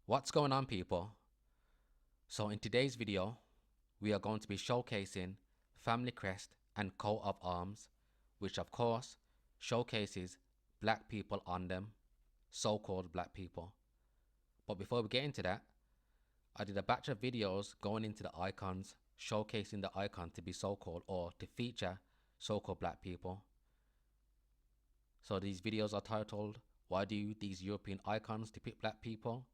What's going on, people? So in today's video, we are going to be showcasing family crest and coat of arms, which of course showcases black people on them, so-called black people. But before we get into that, I did a batch of videos going into the icons, showcasing the icon to be so-called or to feature so-called black people. So these videos are titled, "Why do these European icons depict black people?"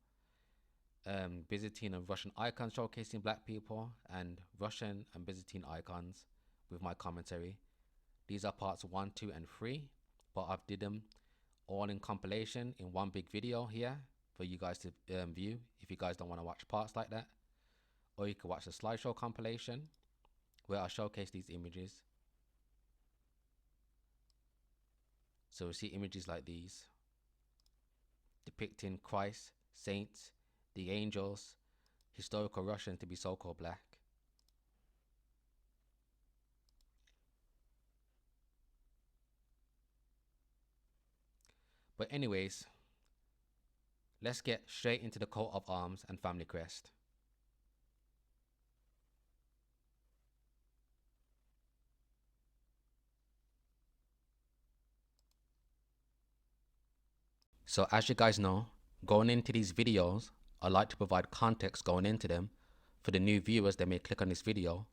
Byzantine and Russian icons showcasing black people, and Russian and Byzantine icons with my commentary. These are parts 1, 2, and 3, but I've did them all in compilation in one big video here for you guys to view if you guys don't want to watch parts like that. Or you can watch the slideshow compilation where I showcase these images. So we see images like these depicting Christ, saints, the angels, historical Russians to be so-called black. But anyways, let's get straight into the coat of arms and family crest. So as you guys know, going into these videos, I like to provide context going into them for the new viewers that may click on this video,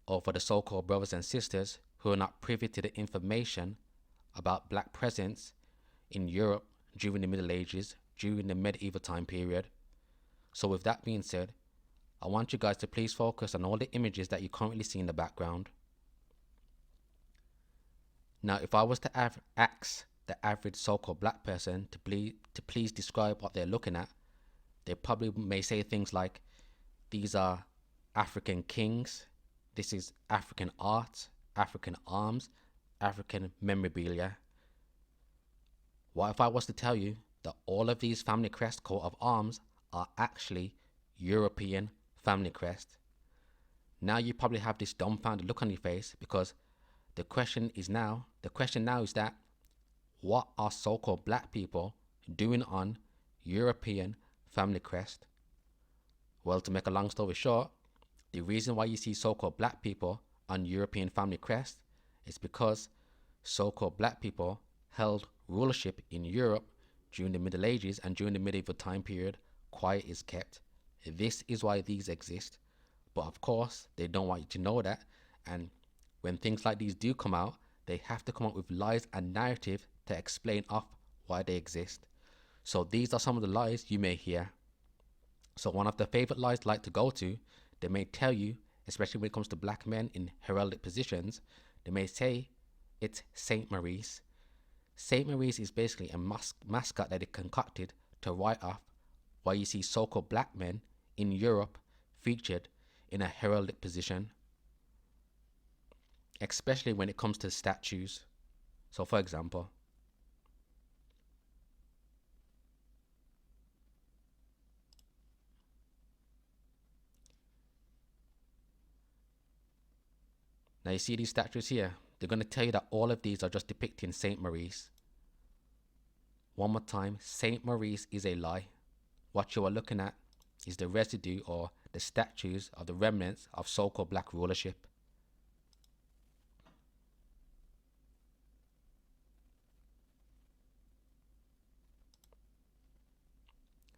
or for the so-called brothers and sisters who are not privy to the information about black presence in Europe during the Middle Ages, during the medieval time period. So with that being said, I want you guys to please focus on all the images that you currently see in the background. Now, if I was to ask the average so-called black person to please describe what they're looking at, they probably may say things like, these are African kings, this is African art, African arms, African memorabilia. What if I was to tell you that all of these family crest coat of arms are actually European family crest? Now you probably have this dumbfounded look on your face, because the question now is that what are so-called black people doing on European family crest? Well, to make a long story short, the reason why you see so-called black people on European family crest is because so-called black people held rulership in Europe during the Middle Ages and during the medieval time period. Quiet is kept. This is why these exist. But of course, they don't want you to know that. And when things like these do come out, they have to come up with lies and narrative to explain off why they exist. So these are some of the lies you may hear. So one of the favorite lies I like to go to, they may tell you, especially when it comes to black men in heraldic positions, they may say it's Saint Maurice. Saint Maurice is basically a mascot that they concocted to write off why you see so-called black men in Europe featured in a heraldic position, especially when it comes to statues. So for example, now you see these statues here, they're going to tell you that all of these are just depicting Saint Maurice. One more time, Saint Maurice is a lie. What you are looking at is the residue or the statues of the remnants of so-called black rulership.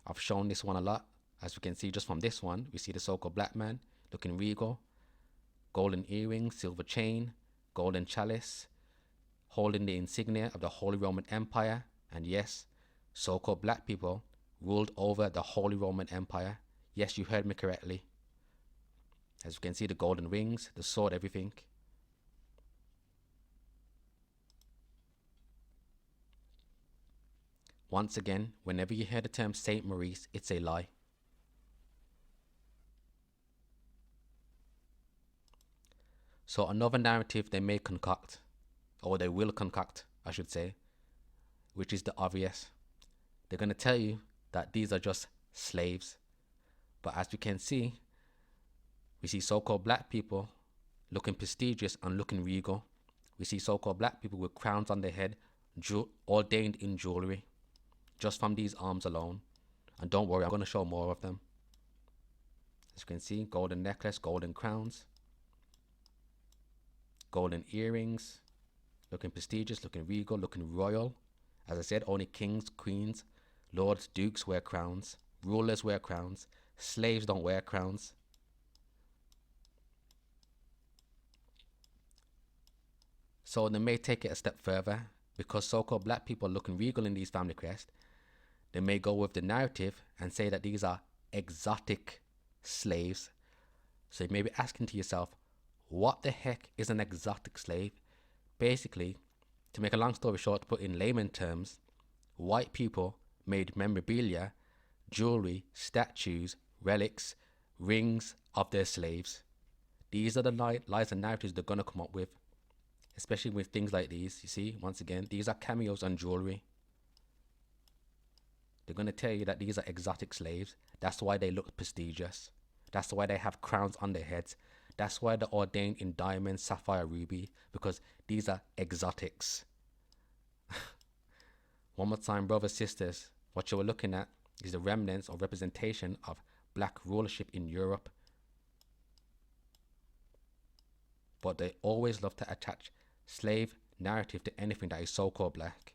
I've shown this one a lot. As we can see just from this one, we see the so-called black man looking regal, golden earrings, silver chain, golden chalice, holding the insignia of the Holy Roman Empire. And yes, so-called black people ruled over the Holy Roman Empire. Yes, you heard me correctly. As you can see, the golden rings, the sword, everything. Once again, whenever you hear the term Saint Maurice, it's a lie. So another narrative they may concoct, or they will concoct, I should say, which is the obvious. They're going to tell you that these are just slaves. But as you can see, we see so-called black people looking prestigious and looking regal. We see so-called black people with crowns on their head, ordained in jewelry, just from these arms alone. And don't worry, I'm going to show more of them. As you can see, golden necklace, golden crowns, golden earrings, looking prestigious, looking regal, looking royal. As I said, only kings, queens, lords, dukes wear crowns. Rulers wear crowns. Slaves don't wear crowns. So they may take it a step further. Because so-called black people are looking regal in these family crests, they may go with the narrative and say that these are exotic slaves. So you may be asking to yourself, what the heck is an exotic slave? Basically, to make a long story short, to put in layman terms, white people made memorabilia, jewelry, statues, relics, rings of their slaves. These are the lies and narratives they're going to come up with. Especially with things like these, you see, once again, these are cameos on jewelry. They're going to tell you that these are exotic slaves. That's why they look prestigious. That's why they have crowns on their heads. That's why they're ordained in diamond, sapphire, ruby, because these are exotics. One more time, brothers, sisters, what you were looking at is the remnants or representation of black rulership in Europe. But they always love to attach slave narrative to anything that is so-called black.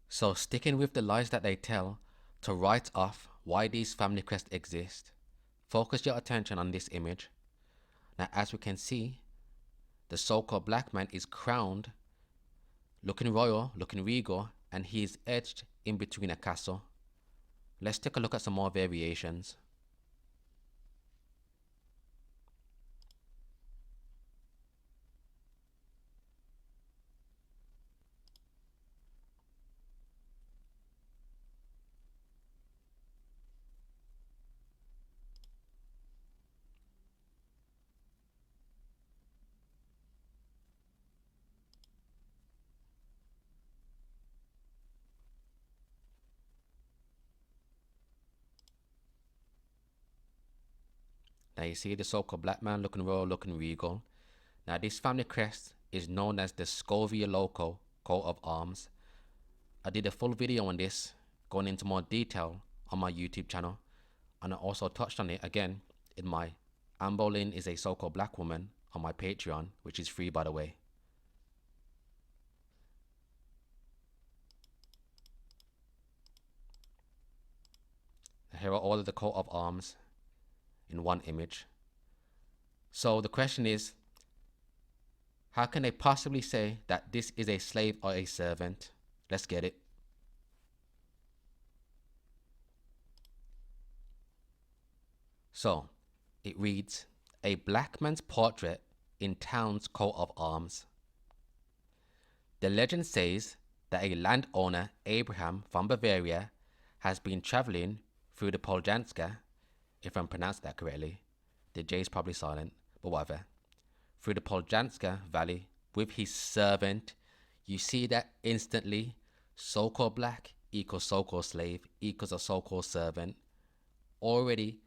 So sticking with the lies that they tell to write off why these family crests exist, focus your attention on this image. Now, as we can see, the so-called black man is crowned, looking royal, looking regal, and he is edged in between a castle. Let's take a look at some more variations. Now you see the so-called black man looking royal, looking regal. Now this family crest is known as the Skofja Loka coat of arms. I did a full video on this, going into more detail on my YouTube channel, and I also touched on it again in my Anne Boleyn is a so-called black woman on my Patreon, which is free by the way. Here are all of the coat of arms in one image. So the question is, how can they possibly say that this is a slave or a servant? Let's get it. So it reads, a black man's portrait in town's coat of arms. The legend says that a landowner, Abraham from Bavaria, has been traveling through the Poljanska, if I'm pronounced that correctly. The J is probably silent, but whatever. Through the Poljanska Valley with his servant. You see that instantly. So-called black equals so-called slave equals a so-called servant. Already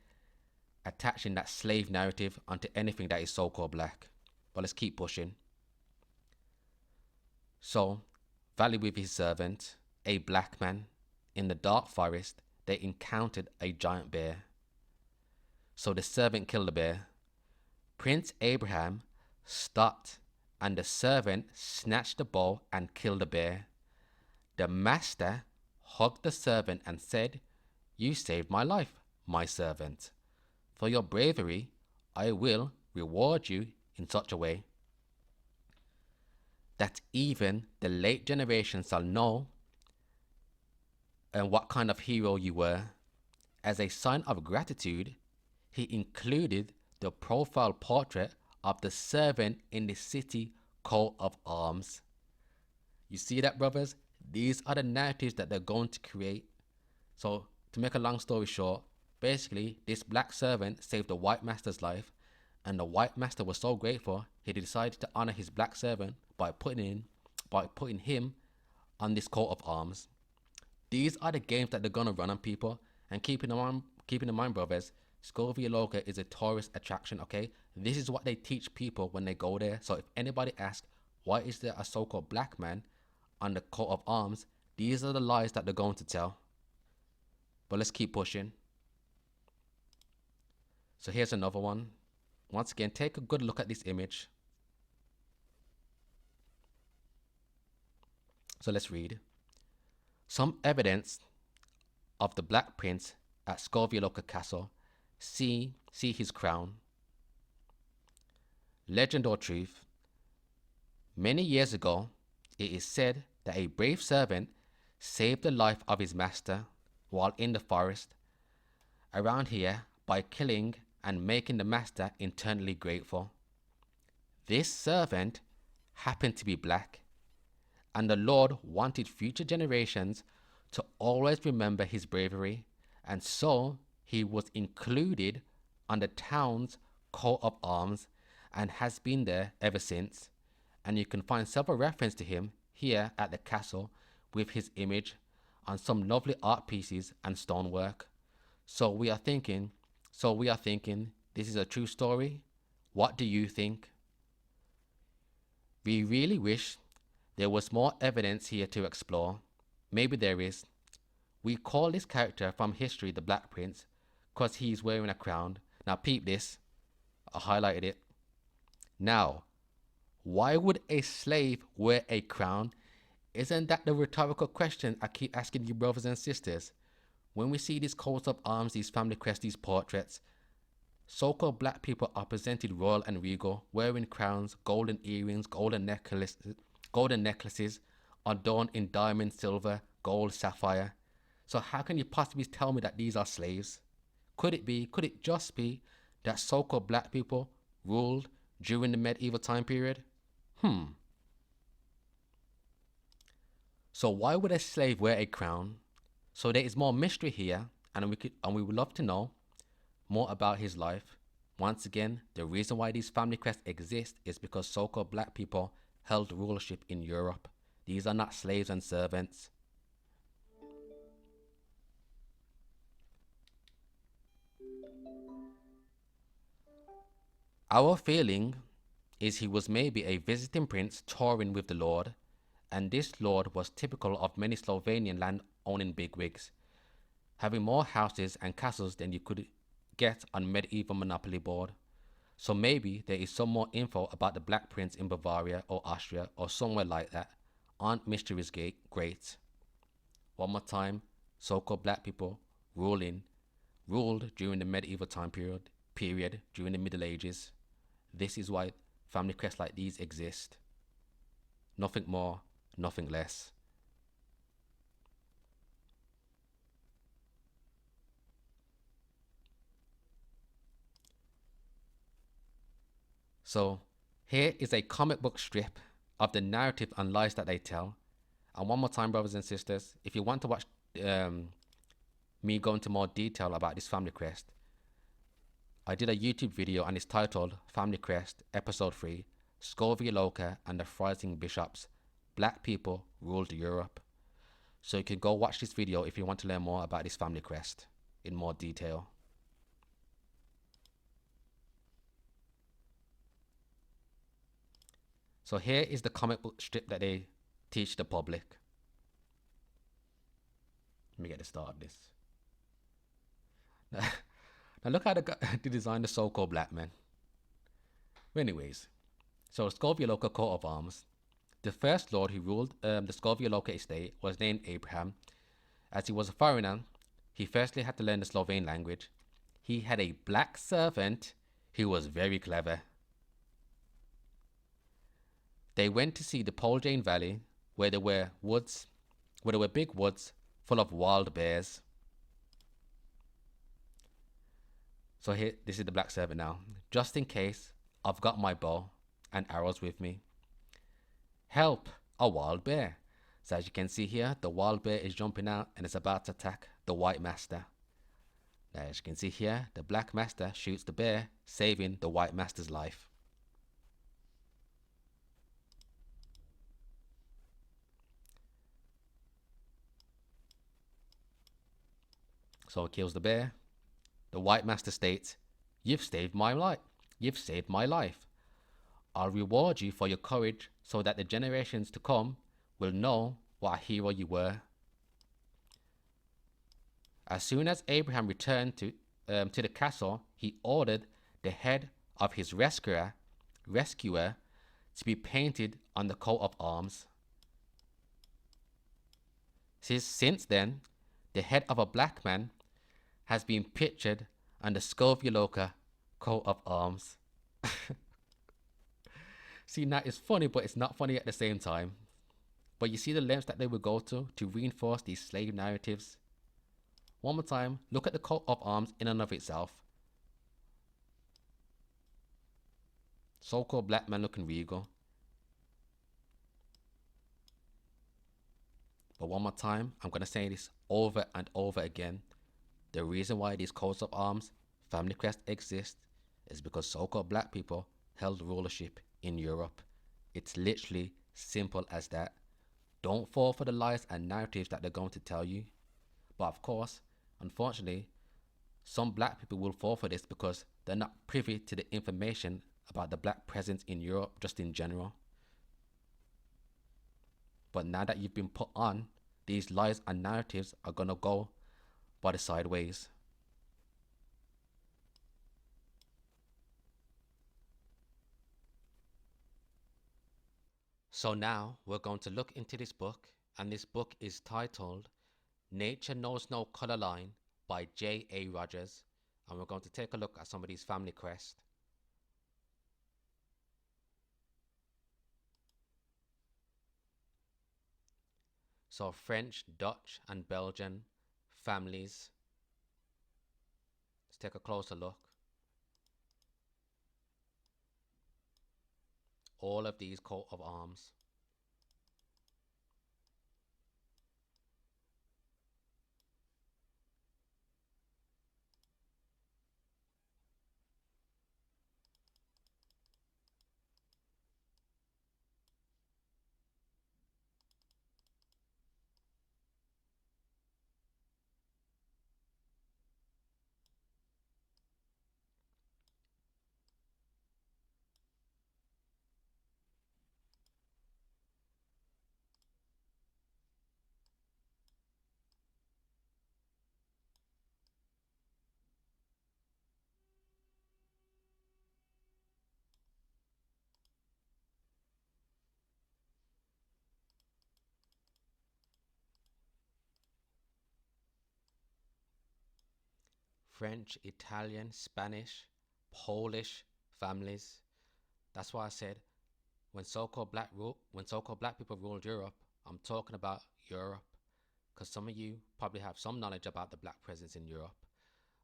attaching that slave narrative onto anything that is so-called black. But let's keep pushing. So, valley with his servant, a black man. In the dark forest, they encountered a giant bear. So the servant killed the bear. Prince Abraham stopped and the servant snatched the bow and killed the bear. The master hugged the servant and said, "You saved my life, my servant. For your bravery, I will reward you in such a way that even the late generation shall know and what kind of hero you were." As a sign of gratitude, he included the profile portrait of the servant in the city coat of arms. You see that, brothers? These are the narratives that they're going to create. So, to make a long story short, basically, this black servant saved the white master's life, and the white master was so grateful, he decided to honor his black servant by putting him on this coat of arms. These are the games that they're gonna run on people. And keeping in mind, brothers, Skofja Loka is a tourist attraction. Okay, this is what they teach people when they go there. So if anybody asks, why is there a so-called black man on the coat of arms? These are the lies that they're going to tell. But let's keep pushing. So here's another one. Once again, take a good look at this image. So let's read. Some evidence of the Black Prince at Skofja Loka Castle. See his crown. Legend or truth? Many years ago, it is said that a brave servant saved the life of his master while in the forest around here by killing and making the master internally grateful. This servant happened to be black, and the Lord wanted future generations to always remember his bravery, and so he was included on the town's coat of arms and has been there ever since. And you can find several references to him here at the castle with his image on some lovely art pieces and stonework. So we are thinking this is a true story. What do you think? We really wish there was more evidence here to explore. Maybe there is. We call this character from history the Black Prince because he's wearing a crown. Now peep this. I highlighted it. Now, why would a slave wear a crown? Isn't that the rhetorical question I keep asking you, brothers and sisters? When we see these coats of arms, these family crests, these portraits, so-called black people are presented royal and regal, wearing crowns, golden earrings, golden necklaces, adorned in diamond, silver, gold, sapphire. So how can you possibly tell me that these are slaves? Could it just be that so-called black people ruled during the medieval time period? So why would a slave wear a crown? So there is more mystery here, and we would love to know more about his life. Once again, the reason why these family crests exist is because so-called black people held rulership in Europe. These are not slaves and servants. Our feeling is he was maybe a visiting prince touring with the Lord, and this Lord was typical of many Slovenian land-owning bigwigs, having more houses and castles than you could get on medieval monopoly board. So maybe there is some more info about the Black Prince in Bavaria or Austria or somewhere like that. Aren't mysteries great? One more time, so-called black people ruled during the medieval time period during the Middle Ages. This is why family crests like these exist. Nothing more, nothing less. So here is a comic book strip of the narrative and lies that they tell. And one more time, brothers and sisters, if you want to watch me go into more detail about this family crest, I did a YouTube video and it's titled Family Crest Episode 3, Skofja Loka and the Rising Bishops, Black People Ruled Europe. So you can go watch this video if you want to learn more about this family crest in more detail. So here is the comic book strip that they teach the public. Let me get the start of this. Now look how they design the so-called black man. But anyways, so Skofja Loka coat of arms. The first lord who ruled the Skofja Loka estate was named Abraham. As he was a foreigner, he firstly had to learn the Slovene language. He had a black servant who was very clever. They went to see the Poljane Valley, where there were big woods full of wild bears. So here, this is the black servant now. Just in case, I've got my bow and arrows with me. Help, a wild bear. So as you can see here, the wild bear is jumping out and is about to attack the white master. Now, as you can see here, the black master shoots the bear, saving the white master's life. So he kills the bear. The white master states, "You've saved my life. You've saved my life. I'll reward you for your courage so that the generations to come will know what a hero you were." As soon as Abraham returned to the castle, he ordered the head of his rescuer to be painted on the coat of arms. Since then, the head of a black man has been pictured on the Skofja Loka coat of arms. See, now it's funny, but it's not funny at the same time. But you see the lengths that they would go to reinforce these slave narratives. One more time, look at the coat of arms in and of itself. So-called black man looking regal. But one more time, I'm going to say this over and over again. The reason why these coats of arms, family crest exist is because so-called black people held rulership in Europe. It's literally simple as that. Don't fall for the lies and narratives that they're going to tell you. But of course, unfortunately, some black people will fall for this because they're not privy to the information about the black presence in Europe just in general. But now that you've been put on, these lies and narratives are going to go by the sideways. So now we're going to look into this book, and this book is titled Nature Knows No Color Line by J.A. Rogers, and we're going to take a look at some of these family crests. So French, Dutch, and Belgian families. Let's take a closer look. All of these coat of arms. French, Italian, Spanish, Polish families. That's why I said when so-called black people ruled Europe, I'm talking about Europe, because some of you probably have some knowledge about the black presence in Europe,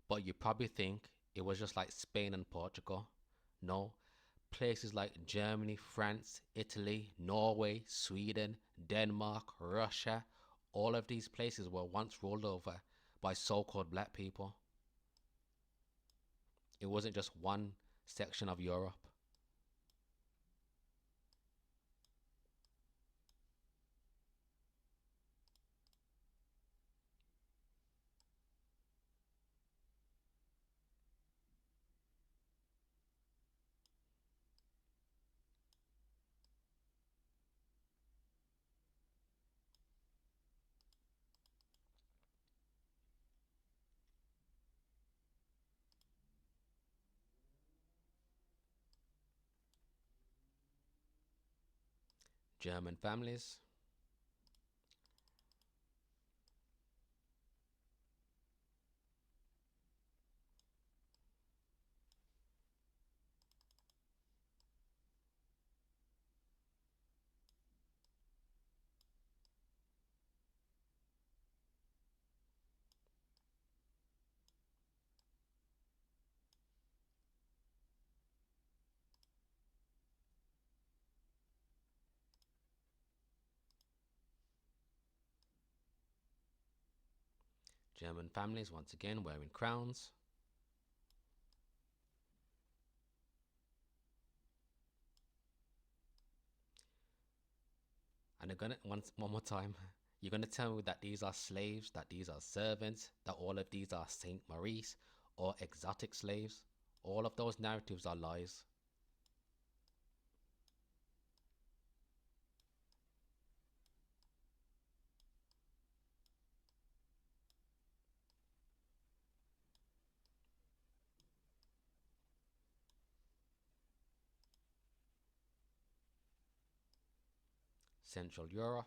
but you probably think it was just like Spain and Portugal. No, places like Germany, France, Italy, Norway, Sweden, Denmark, Russia, all of these places were once ruled over by so-called black people. It wasn't just one section of Europe. German families. German families, once again, wearing crowns. And again, one more time, You're going to tell me that these are slaves, that these are servants, that all of these are Saint Maurice or exotic slaves? All of those narratives are lies. Central Europe,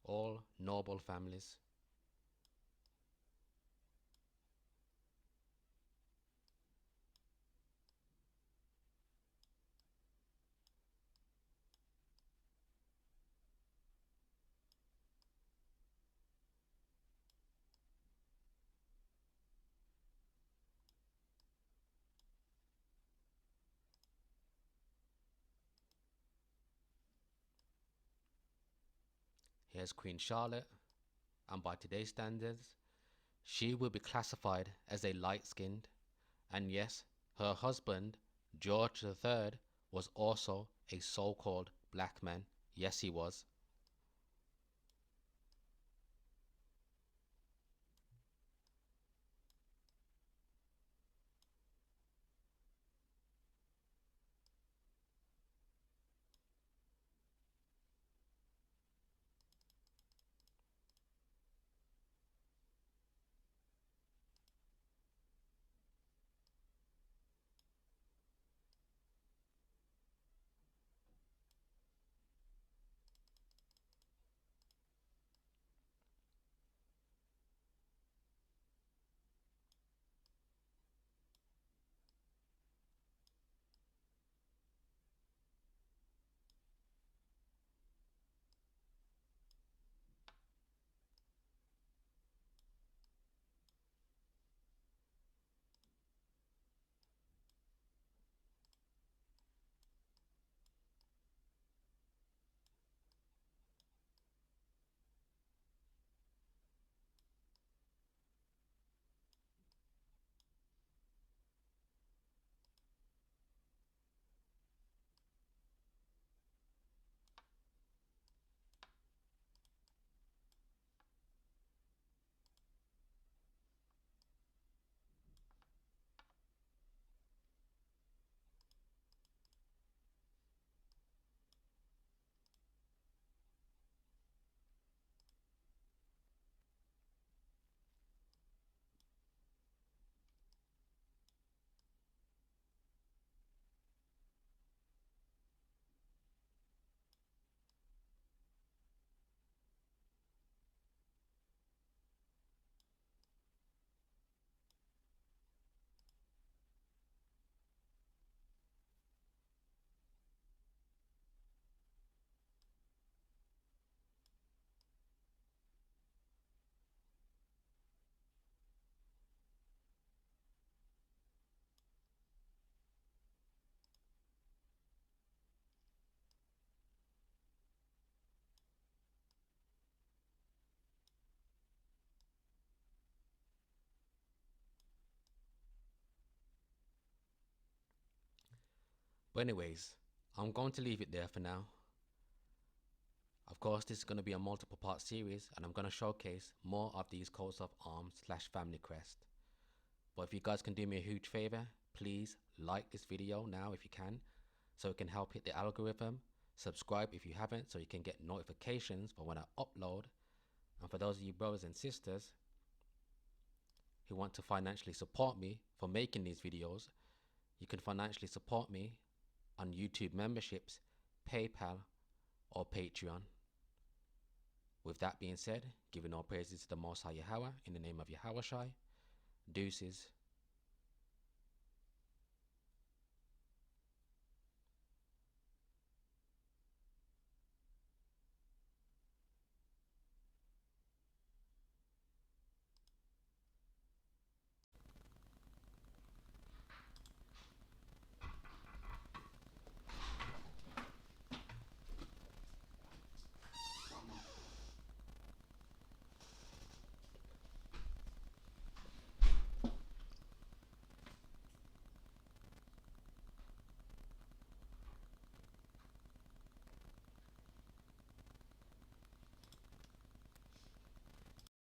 all noble families. Here's Queen Charlotte, and by today's standards, she will be classified as a light-skinned, and yes, her husband, George III, was also a so-called black man. Yes, he was. But anyways, I'm going to leave it there for now. Of course, this is going to be a multiple part series, and I'm going to showcase more of these coats of arms slash family crest. But if you guys can do me a huge favor, please like this video now if you can, so it can help hit the algorithm. Subscribe if you haven't, so you can get notifications for when I upload. And for those of you brothers and sisters who want to financially support me for making these videos, you can financially support me on YouTube memberships, PayPal, or Patreon. With that being said, giving all praises to the Most High Yahweh in the name of Yahweh Shai. Deuces.